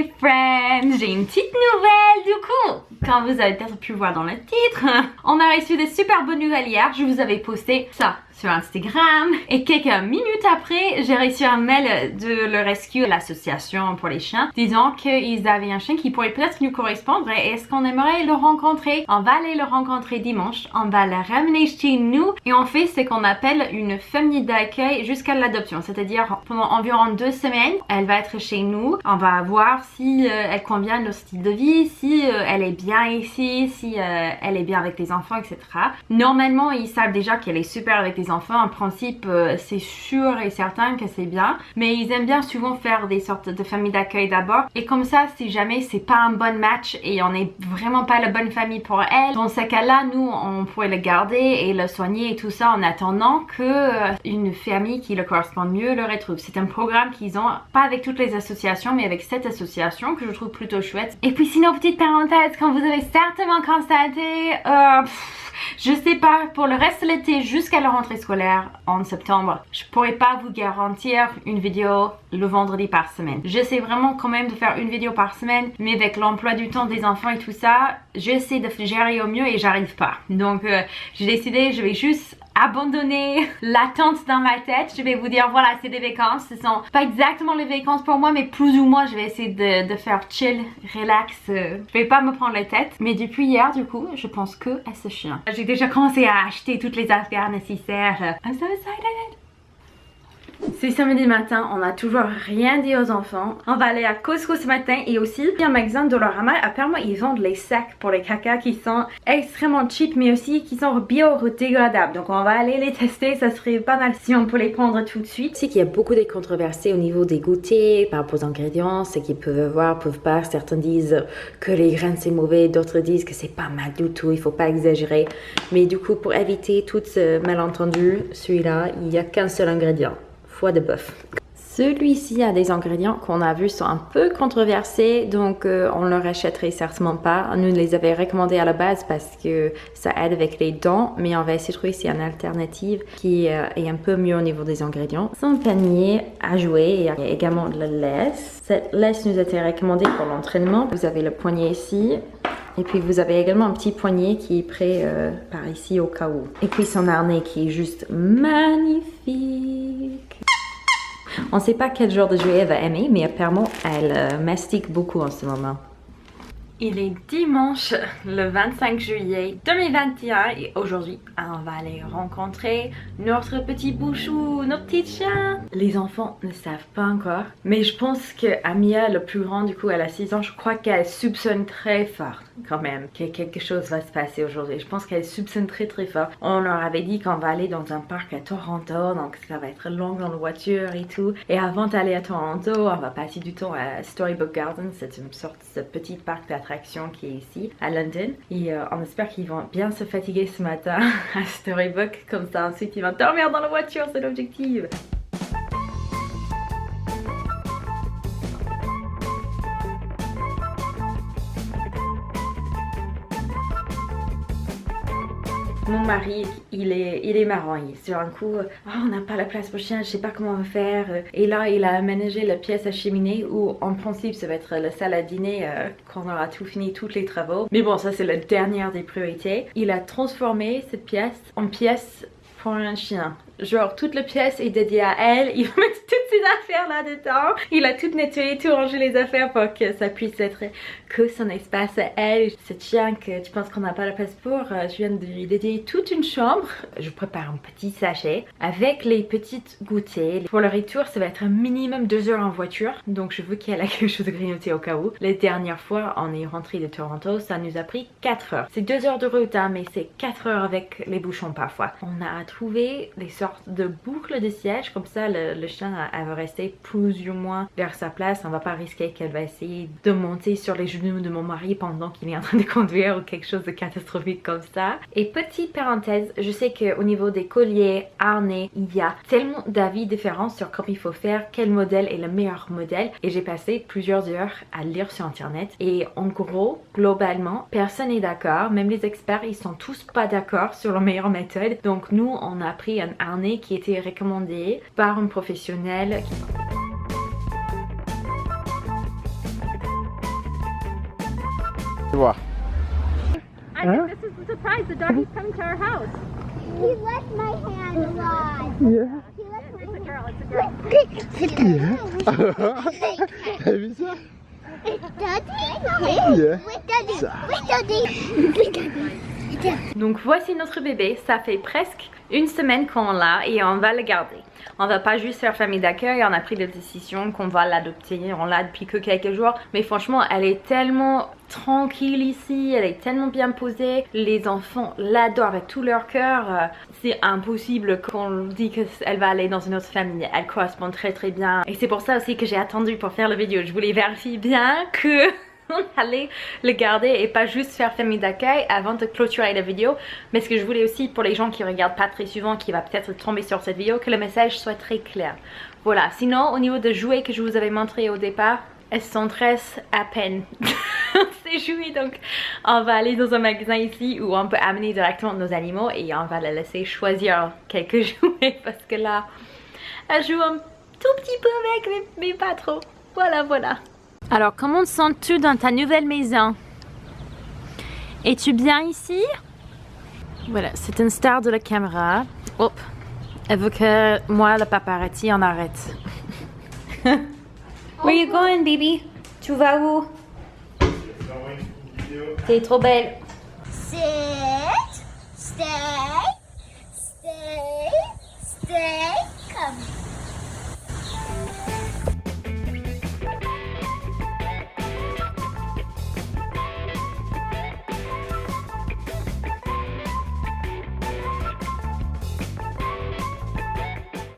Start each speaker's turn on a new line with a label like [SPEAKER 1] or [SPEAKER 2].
[SPEAKER 1] mes friends, j'ai une petite nouvelle du coup. Comme vous avez peut-être pu voir dans le titre, on a reçu des super bonnes nouvelles hier. Je vous avais posté ça sur Instagram et quelques minutes après, j'ai reçu un mail de le Rescue, l'association pour les chiens, disant qu'ils avaient un chien qui pourrait peut-être nous correspondre et est-ce qu'on aimerait le rencontrer. On va aller le rencontrer dimanche, on va le ramener chez nous et on fait ce qu'on appelle une famille d'accueil jusqu'à l'adoption, c'est-à-dire pendant environ 2 semaines, elle va être chez nous, on va voir si elle convient à notre style de vie, si elle est bien ici, si elle est bien avec les enfants, etc. Normalement, ils savent déjà qu'elle est super avec les enfants, en principe, c'est sûr et certain que c'est bien, mais ils aiment bien souvent faire des sortes de familles d'accueil d'abord, et comme ça, si jamais c'est pas un bon match et on n'est vraiment pas la bonne famille pour elle, dans ce cas-là, nous, on pourrait le garder et le soigner et tout ça en attendant que une famille qui le correspond mieux le retrouve. C'est un programme qu'ils ont, pas avec toutes les associations, mais avec cette association que je trouve plutôt chouette. Et puis sinon, petite parenthèse, comme vous avez certainement constaté, je sais pas, pour le reste de l'été jusqu'à la rentrée scolaire en septembre, je pourrais pas vous garantir une vidéo le vendredi par semaine. J'essaie vraiment quand même de faire une vidéo par semaine, mais avec l'emploi du temps des enfants et tout ça, j'essaie de gérer au mieux et j'arrive pas. Donc j'ai décidé, je vais juste abandonner l'attente dans ma tête. Je vais vous dire voilà, c'est des vacances, ce sont pas exactement les vacances pour moi, mais plus ou moins je vais essayer de faire chill, relax, je vais pas me prendre la tête. Mais depuis hier du coup, je pense que à ce chien. J'ai déjà commencé à acheter toutes les affaires nécessaires. I'm so excited! C'est samedi matin, on n'a toujours rien dit aux enfants. On va aller à Costco ce matin et aussi il y a un magasin Dollarama. Apparemment ils vendent les sacs pour les caca qui sont extrêmement cheap mais aussi qui sont biodégradables. Donc on va aller les tester, ça serait pas mal si on peut les prendre tout de suite.
[SPEAKER 2] C'est qu'il y a beaucoup de controversées au niveau des goûters par rapport aux ingrédients, ce qu'ils peuvent avoir, peuvent pas. Certains disent que les graines c'est mauvais, d'autres disent que c'est pas mal du tout, il faut pas exagérer. Mais du coup pour éviter tout ce malentendu, celui-là il n'y a qu'un seul ingrédient. Foie de bœuf. Celui-ci a des ingrédients qu'on a vus sont un peu controversés, donc on ne le rachèterait certainement pas. On nous les avait recommandés à la base parce que ça aide avec les dents, mais on va essayer de trouver ici une alternative qui est un peu mieux au niveau des ingrédients. Son panier à jouer, il y a également de la laisse. Cette laisse nous a été recommandée pour l'entraînement. Vous avez le poignet ici. Et puis vous avez également un petit poignet qui est prêt par ici au cas où. Et puis son harnais qui est juste magnifique. On ne sait pas quel genre de jouet elle va aimer, mais apparemment elle mastique beaucoup en ce moment.
[SPEAKER 1] Il est dimanche le 25 juillet 2021 et aujourd'hui on va aller rencontrer notre petit bouchou, notre petit chien. Les enfants ne savent pas encore, mais je pense que Amia, le plus grand du coup, elle a 6 ans, je crois qu'elle soupçonne très fort quand même que quelque chose va se passer aujourd'hui. Je pense qu'elle soupçonne très fort. On leur avait dit qu'on va aller dans un parc à Toronto, donc ça va être long dans la voiture et tout. Et avant d'aller à Toronto, on va passer du temps à Storybook Gardens, c'est une sorte de petit parc d'attractions qui est ici à London et on espère qu'ils vont bien se fatiguer ce matin à Storybook, comme ça ensuite ils vont dormir dans la voiture, c'est l'objectif. Mon mari, il est marrant. Sur un coup, oh, on n'a pas la place pour le chien, je sais pas comment on va faire. Et là, il a aménagé la pièce à cheminée où, en principe, ça va être la salle à dîner quand on aura tout fini, tous les travaux. Mais bon, ça c'est la dernière des priorités. Il a transformé cette pièce en pièce pour un chien. Genre toute la pièce est dédiée à elle, il va mettre toutes ses affaires là-dedans. Il a tout nettoyé, tout rangé les affaires pour que ça puisse être que son espace à elle. Cette chien que tu penses qu'on n'a pas la place pour, je viens de lui dédier toute une chambre. Je prépare un petit sachet avec les petites goûters. Pour le retour, ça va être un minimum 2 heures en voiture, donc je veux qu'elle ait quelque chose de grignoter au cas où. La dernière fois, on est rentré de Toronto, ça nous a pris 4 heures. C'est 2 heures de route, hein, mais c'est 4 heures avec les bouchons parfois. On a trouvé des sortes de boucles de siège, comme ça le chien elle va rester plus ou moins vers sa place. On va pas risquer qu'elle va essayer de monter sur les genoux de mon mari pendant qu'il est en train de conduire ou quelque chose de catastrophique comme ça. Et petite parenthèse, je sais qu'au niveau des colliers, harnais, il y a tellement d'avis différents sur comment il faut faire, quel modèle est le meilleur modèle, et j'ai passé plusieurs heures à lire sur internet et en gros, globalement, personne n'est d'accord, même les experts ils sont tous pas d'accord sur la meilleure méthode. Donc nous on a pris un harnais qui était recommandé par un professionnel.
[SPEAKER 3] Voir.
[SPEAKER 1] I think this is the surprise. The doggy's coming to our house.
[SPEAKER 4] He left my hand a lot.
[SPEAKER 3] Yeah.
[SPEAKER 4] He left my
[SPEAKER 1] It's a
[SPEAKER 4] hand.
[SPEAKER 1] girl. It's a girl.
[SPEAKER 3] T'as vu ça?
[SPEAKER 4] Daddy?
[SPEAKER 3] Yeah.
[SPEAKER 4] With Daddy. With Daddy. With Daddy.
[SPEAKER 1] Donc voici notre bébé. Ça fait presque une semaine qu'on l'a et on va le garder. On va pas juste faire famille d'accueil, on a pris la décision qu'on va l'adopter. On l'a depuis que quelques jours. Mais franchement, elle est tellement tranquille ici, elle est tellement bien posée. Les enfants l'adorent avec tout leur cœur. C'est impossible qu'on dit qu'elle va aller dans une autre famille. Elle correspond très très bien. Et c'est pour ça aussi que j'ai attendu pour faire la vidéo. Je voulais vérifier bien que on allait le garder et pas juste faire famille d'accueil avant de clôturer la vidéo. Mais ce que je voulais aussi pour les gens qui regardent pas très souvent, qui va peut-être tomber sur cette vidéo, que le message soit très clair. Voilà, sinon au niveau de jouets que je vous avais montré au départ, elles sont 13 à peine. C'est joué, donc on va aller dans un magasin ici où on peut amener directement nos animaux et on va la laisser choisir quelques jouets parce que là, elle joue un tout petit peu avec mais pas trop. Voilà, voilà. Alors, comment te sens-tu dans ta nouvelle maison? Es-tu bien ici? Voilà, c'est une star de la caméra. Hop, elle veut que moi, le paparazzi, on arrête. Where you going, baby? Tu vas où? T'es trop belle.
[SPEAKER 4] Sit. Stay. Stay. Stay.